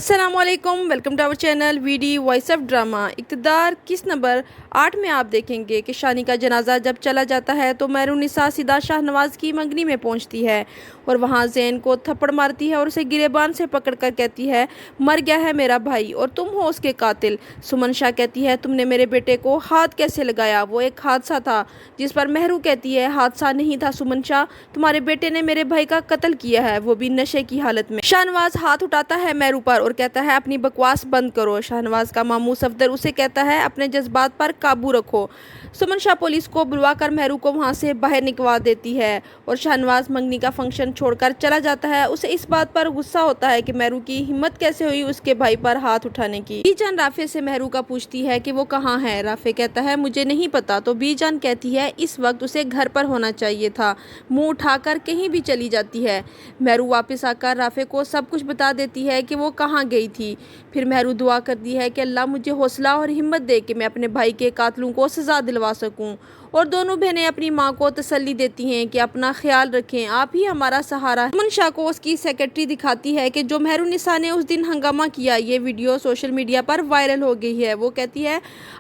अस्सलाम वालेकुम, welcome to our channel वीडी वॉइस ऑफ ड्रामा। इक़्तिदार किस नंबर 8 में आप देखेंगे कि शानी का जनाजा जब चला जाता है तो महरुनिसा सीधा शाहनवाज की मंगनी में पहुंचती है और वहां ज़ैन को थप्पड़ मारती है और उसे गिरेबान से पकड़कर कहती है, मर गया है मेरा भाई और तुम हो उसके कातिल। सुमन शाह कहती है, तुमने मेरे बेटे को हाथ कैसे लगाया? वो एक हादसा था। जिस पर महरू कहती है, हादसा नहीं था सुमन शाह, तुम्हारे बेटे ने मेरे भाई का कत्ल किया है, वो भी नशे की हालत में। शाहनवाज हाथ उठाता है महरू पर और कहता है, अपनी बकवास बंद करो। शाहनवाज का मामू सफदर उसे कहता है, अपने जज्बात पर काबू रखो। सुमन शाह पुलिस को बुलवाकर महरू को वहां से बाहर निकलवा देती है और शाहनवाज मंगनी का फंक्शन छोड़कर चला जाता है। उसे इस बात पर गुस्सा होता है कि महरू की हिम्मत कैसे हुई उसके भाई पर हाथ उठाने की। बीजान राफे से महरू का पूछती है कि वो कहाँ है। राफे कहता है, मुझे नहीं पता। तो बीजान कहती है, इस वक्त उसे घर पर होना चाहिए था। मुंह उठाकर कहीं भी चली जाती है। महरू वापस आकर राफे को सब कुछ बता देती है कि वो कहाँ गई थी। फिर महरू दुआ करती है कि अल्लाह मुझे हौसला और हिम्मत दे कि मैं अपने भाई के कातलों को सजा दिलवा सकूं। और दोनों बहनें अपनी माँ को तसल्ली देती हैं कि अपना ख्याल रखें, आप ही हमारा सहारा है। सुमन शाह को उसकी सेक्रेटरी दिखाती है कि जो महरुनिसा ने उस दिन हंगामा किया, ये वीडियो सोशल मीडिया पर वायरल हो गई है। वो कहती है,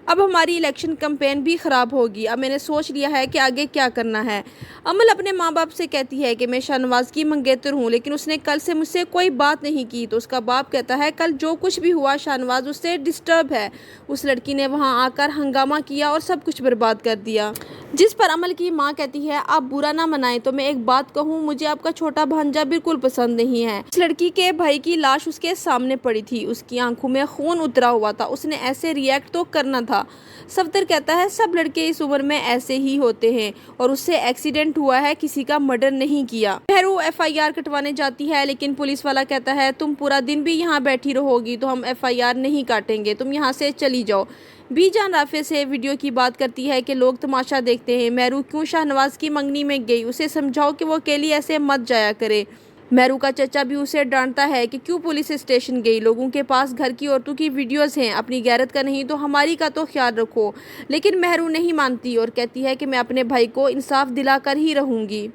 अब हमारी इलेक्शन कैंपेन भी ख़राब होगी। अब मैंने सोच लिया है कि आगे क्या करना है। अमल अपने माँ बाप से कहती है कि मैं शाहनवाज की मंगेतर हूँ, लेकिन उसने कल से मुझसे कोई बात नहीं की। तो उसका बाप कहता है, कल जो कुछ भी हुआ शाहनवाज उससे डिस्टर्ब है। उस लड़की ने वहाँ आकर हंगामा किया और सब कुछ बर्बाद कर दिया। जिस पर अमल की माँ कहती है, आप बुरा ना मनाएं तो मैं एक बात कहूँ, मुझे आपका छोटा भांजा बिल्कुल पसंद नहीं है। इस लड़की के भाई की लाश उसके सामने पड़ी थी, उसकी आंखों में खून उतरा हुआ था, उसने ऐसे रिएक्ट तो करना था। सफदर कहता है, सब लड़के इस उम्र में ऐसे ही होते हैं और उससे एक्सीडेंट हुआ है, किसी का मर्डर नहीं किया। महरू FIR कटवाने जाती है, लेकिन पुलिस वाला कहता है, तुम पूरा दिन भी यहाँ बैठी रहोगी तो हम FIR नहीं काटेंगे, तुम यहाँ से चली जाओ। बीजान राफे से वीडियो की बात करती है कि लोग तमाशा देखते हैं, महरू क्यों शाहनवाज की मंगनी में गई, उसे समझाओ कि वो अकेली ऐसे मत जाया करे। महरू का चचा भी उसे डांटता है कि क्यों पुलिस स्टेशन गई, लोगों के पास घर की औरतों की वीडियोस हैं, अपनी गैरत का नहीं तो हमारी का तो ख्याल रखो। लेकिन महरू नहीं मानती और कहती है कि मैं अपने भाई को इंसाफ दिलाकर ही रहूँगी।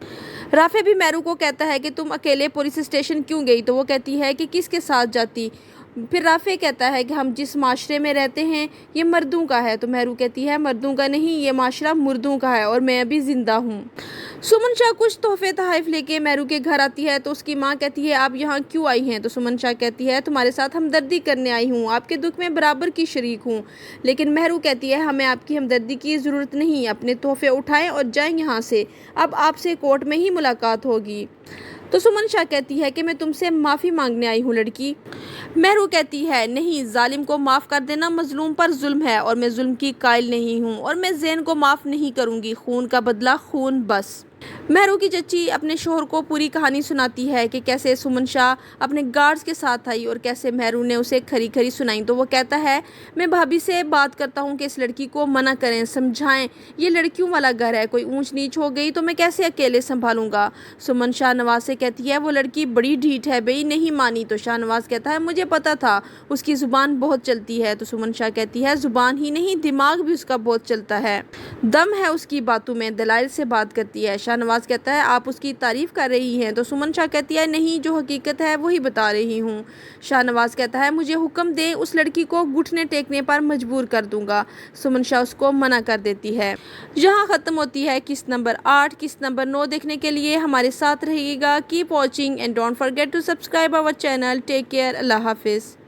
राफे भी महरू को कहता है कि तुम अकेले पुलिस स्टेशन क्यों गई? तो वो कहती है कि किसके साथ जाती। फिर राफे कहता है कि हम जिस माशरे में रहते हैं ये मर्दों का है। तो महरू कहती है, मर्दों का नहीं, ये माशरा मुर्दों का है और मैं अभी जिंदा हूँ। सुमन शाह कुछ तोहफे तहाइफ लेके महरू के घर आती है तो उसकी माँ कहती है, आप यहाँ क्यों आई हैं? तो सुमन शाह कहती है, तुम्हारे साथ हमदर्दी करने आई हूँ, आपके दुख में बराबर की शरीक हूँ। लेकिन महरू कहती है, हमें आपकी हमदर्दी की ज़रूरत नहीं, अपने तोहफे उठाएं और जाएं यहाँ से, अब आपसे कोर्ट में ही मुलाकात होगी। तो सुमन शाह कहती है कि मैं तुमसे माफ़ी मांगने आई हूँ लड़की। महरू कहती है, नहीं, जालिम को माफ़ कर देना मजलूम पर जुल्म है और मैं जुल्म की कायल नहीं हूँ और मैं ज़ैन को माफ़ नहीं करूँगी, खून का बदला खून बस। महरू की चची अपने शोहर को पूरी कहानी सुनाती है कि कैसे सुमन शाह अपने गार्ड्स के साथ आई और कैसे महरू ने उसे खरी खरी सुनाई। तो वो कहता है, मैं भाभी से बात करता हूँ कि इस लड़की को मना करें, समझाएं, ये लड़कियों वाला घर है, कोई ऊंच नीच हो गई तो मैं कैसे अकेले संभालूंगा। सुमन शाह नवाज से कहती है, वो लड़की बड़ी ढीठ है, बई नहीं मानी। तो शाहनवाज कहता है, मुझे पता था, उसकी ज़ुबान बहुत चलती है। तो सुमन शाह कहती है, ज़ुबान ही नहीं दिमाग भी उसका बहुत चलता है, दम है उसकी बातों में, दलाइल से बात करती है। शाहनवाज कहता है, आप उसकी तारीफ कर रही हैं? तो सुमन शाह कहती है, नहीं, जो हकीकत है वही बता रही हूँ। शाहनवाज कहता है, मुझे हुक्म दे, उस लड़की को घुटने टेकने पर मजबूर कर दूंगा। सुमन शाह उसको मना कर देती है। यहाँ ख़त्म होती है किस्त नंबर 8। किस्त नंबर 9 देखने के लिए हमारे साथ रहिएगा। Keep watching and don't forget to subscribe our channel. Take care, अल्लाह हाफिज़।